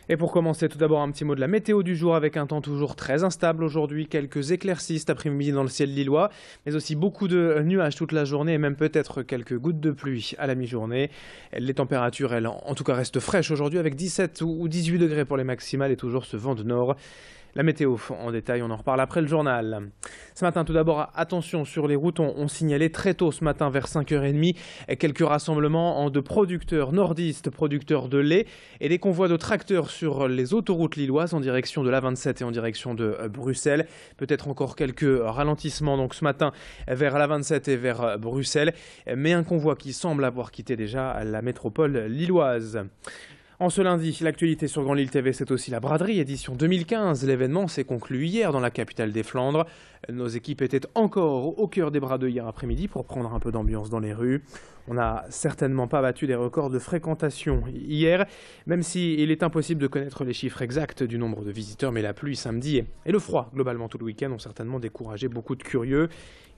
Et pour commencer, tout d'abord un petit mot de la météo du jour avec un temps toujours très instable aujourd'hui. Quelques éclaircies cet après-midi dans le ciel lillois, mais aussi beaucoup de nuages toute la journée et même peut-être quelques gouttes de pluie à la mi-journée. Les températures, elles, en tout cas, restent fraîches aujourd'hui avec 17 ou 18 degrés pour les maximales et toujours ce vent de nord. La météo en détail, on en reparle après le journal. Ce matin, tout d'abord, attention sur les routes. On signalait très tôt ce matin, vers 5h30, quelques rassemblements de producteurs nordistes, producteurs de lait et des convois de tracteurs sur les autoroutes lilloises en direction de l'A27 et en direction de Bruxelles. Peut-être encore quelques ralentissements donc ce matin vers l'A27 et vers Bruxelles, mais un convoi qui semble avoir quitté déjà la métropole lilloise. En ce lundi, l'actualité sur Grand Lille TV, c'est aussi la braderie édition 2015. L'événement s'est conclu hier dans la capitale des Flandres. Nos équipes étaient encore au cœur des bradeux hier après-midi pour prendre un peu d'ambiance dans les rues. On n'a certainement pas battu des records de fréquentation hier, même s'il est impossible de connaître les chiffres exacts du nombre de visiteurs, mais la pluie samedi et le froid globalement tout le week-end ont certainement découragé beaucoup de curieux.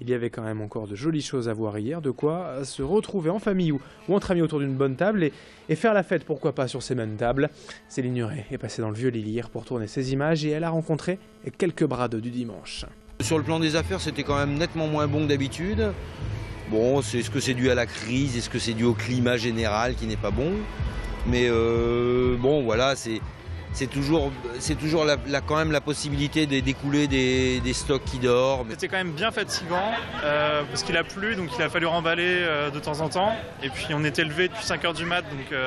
Il y avait quand même encore de jolies choses à voir hier, de quoi se retrouver en famille ou entre amis autour d'une bonne table et faire la fête, pourquoi pas sur ces mêmes tables. Céline Nuret est passée dans le Vieux-Lille hier pour tourner ses images et elle a rencontré quelques bradeux du dimanche. Sur le plan des affaires, c'était quand même nettement moins bon que d'habitude. Bon, est-ce que c'est dû à la crise? Est-ce que c'est dû au climat général qui n'est pas bon? Mais bon, voilà, c'est toujours quand même la possibilité d'écouler des stocks qui dorment. C'était quand même bien fatigant parce qu'il a plu, donc il a fallu remballer de temps en temps. Et puis on était levé depuis 5h du mat, donc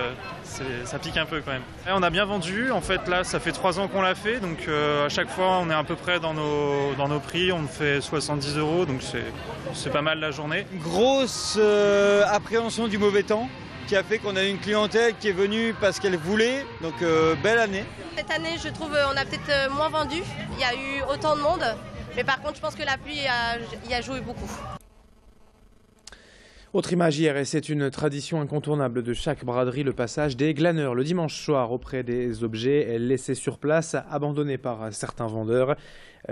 ça pique un peu quand même. Et on a bien vendu, en fait là ça fait 3 ans qu'on l'a fait, donc à chaque fois on est à peu près dans nos prix, on fait 70 €, donc c'est pas mal la journée. Grosse appréhension du mauvais temps qui a fait qu'on a une clientèle qui est venue parce qu'elle voulait, donc belle année. Cette année, je trouve, on a peut-être moins vendu, il y a eu autant de monde, mais par contre, je pense que la pluie y a joué beaucoup. Autre image hier, et c'est une tradition incontournable de chaque braderie, le passage des glaneurs le dimanche soir auprès des objets laissés sur place, abandonnés par certains vendeurs,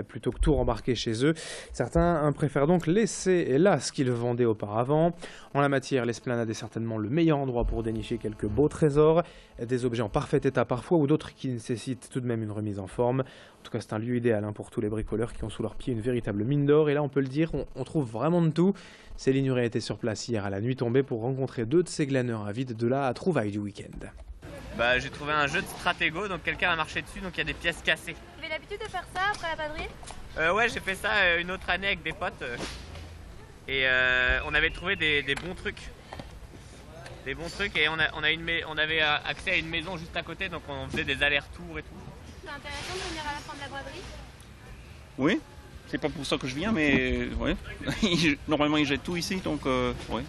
plutôt que tout rembarquer chez eux. Certains préfèrent donc laisser là ce qu'ils vendaient auparavant. En la matière, l'esplanade est certainement le meilleur endroit pour dénicher quelques beaux trésors, des objets en parfait état parfois ou d'autres qui nécessitent tout de même une remise en forme. En tout cas, c'est un lieu idéal pour tous les bricoleurs qui ont sous leurs pieds une véritable mine d'or. Et là, on peut le dire, on trouve vraiment de tout. Céline Nuret était sur place hier à la nuit tombée pour rencontrer 2 de ces glaneurs avides de la trouvaille du week-end. J'ai trouvé un jeu de Stratego, donc quelqu'un a marché dessus, donc il y a des pièces cassées. Vous avez l'habitude de faire ça après la braderie? Ouais, j'ai fait ça une autre année avec des potes. Et on avait trouvé des bons trucs. Des bons trucs et on avait accès à une maison juste à côté, donc on faisait des allers-retours et tout. C'est intéressant de venir à la fin de la braderie? Oui, c'est pas pour ça que je viens, mais ouais. Normalement ils jettent tout ici, donc ouais.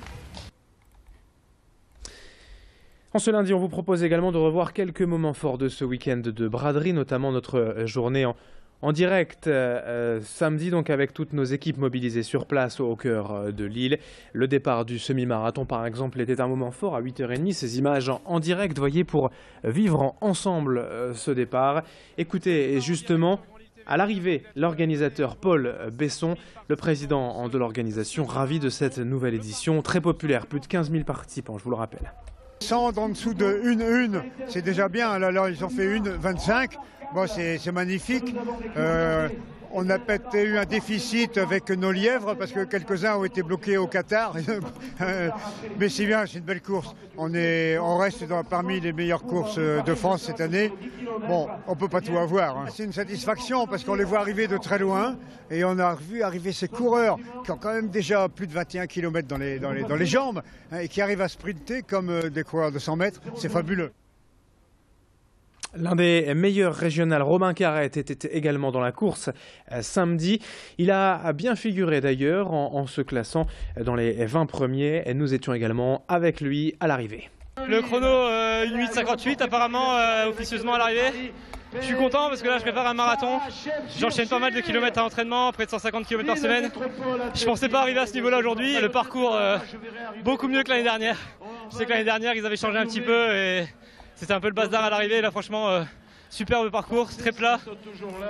En ce lundi, on vous propose également de revoir quelques moments forts de ce week-end de braderie, notamment notre journée en direct samedi, donc avec toutes nos équipes mobilisées sur place au cœur de Lille. Le départ du semi-marathon, par exemple, était un moment fort à 8h30. Ces images en direct, voyez, pour vivre ensemble ce départ. Écoutez, justement, à l'arrivée, l'organisateur Paul Besson, le président de l'organisation, ravi de cette nouvelle édition très populaire. Plus de 15 000 participants, je vous le rappelle. 100 en dessous de 1, c'est déjà bien. Là, ils ont fait 1,25. Bon, c'est magnifique. On a peut-être eu un déficit avec nos lièvres parce que quelques-uns ont été bloqués au Qatar. Mais c'est bien, c'est une belle course. On reste parmi les meilleures courses de France cette année. Bon, on peut pas tout avoir. C'est une satisfaction parce qu'on les voit arriver de très loin et on a vu arriver ces coureurs qui ont quand même déjà plus de 21 km dans les jambes et qui arrivent à sprinter comme des coureurs de 100 mètres. C'est fabuleux. L'un des meilleurs régionales, Romain Carrette, était également dans la course samedi. Il a bien figuré d'ailleurs en se classant dans les 20 premiers. Et nous étions également avec lui à l'arrivée. Le chrono 1:08,58 apparemment officieusement à l'arrivée. Je suis content parce que là je prépare un marathon. J'enchaîne pas mal de kilomètres à entraînement, près de 150 km par semaine. Je pensais pas arriver à ce niveau-là aujourd'hui. Le parcours beaucoup mieux que l'année dernière. Je sais que l'année dernière ils avaient changé un petit peu et c'était un peu le bazar à l'arrivée. Là franchement superbe parcours, très plat,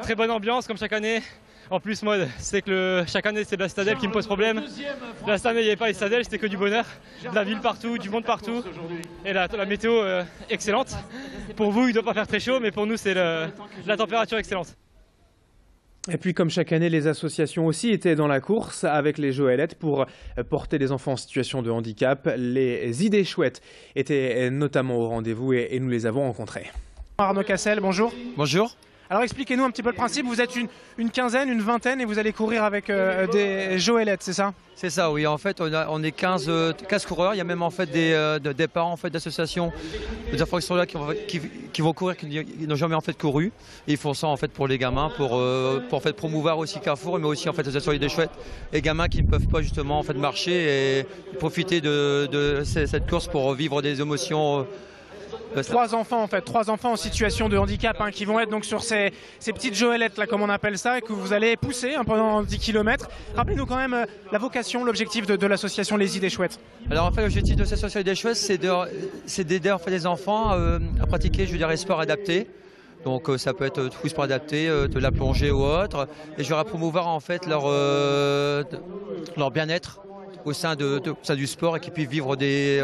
très bonne ambiance comme chaque année. En plus, moi, c'est que chaque année, c'est de la citadelle qui me pose problème. Là, cette année, il n'y avait pas les citadelles, c'était que du bonheur. De la ville partout, du monde partout. Et la météo excellente. Pour vous, il ne doit pas faire très chaud, mais pour nous, c'est la température excellente. Et puis comme chaque année, les associations aussi étaient dans la course avec les Joëlettes pour porter les enfants en situation de handicap. Les idées chouettes étaient notamment au rendez-vous et nous les avons rencontrées. Arnaud Cassel, bonjour. Bonjour. Alors expliquez-nous un petit peu le principe, vous êtes une quinzaine, une vingtaine et vous allez courir avec des Joëlettes, c'est ça? C'est ça, oui. En fait, on est 15 coureurs. Il y a même en fait des parents en fait, d'associations, des enfants qui sont là, qui vont courir, qui n'ont jamais en fait couru. Et ils font ça en fait pour les gamins, pour en fait promouvoir aussi Carrefour, mais aussi en fait l'association des chouettes. Les gamins qui ne peuvent pas justement en fait marcher et profiter de cette course pour vivre des émotions. Trois enfants en situation de handicap qui vont être donc sur ces petites Joëlettes là comme on appelle ça et que vous allez pousser pendant 10 km. Rappelez-nous quand même la vocation, l'objectif de l'association Les Idées Chouettes. Alors en fait l'objectif de l'association Les Idées Chouettes c'est d'aider en fait les enfants à pratiquer les sports adaptés. Donc ça peut être tout sport adapté, de la plongée ou autre. Et je vais promouvoir en fait leur bien-être au sein du sport et qui puissent vivre des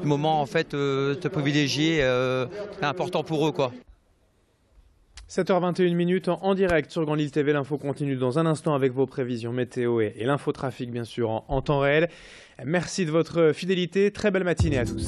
moments en fait privilégiés, importants pour eux quoi. 7h21 en direct sur Grand Lille TV. L'info continue dans un instant avec vos prévisions météo et l'infotrafic bien sûr en temps réel. Merci de votre fidélité. Très belle matinée à tous.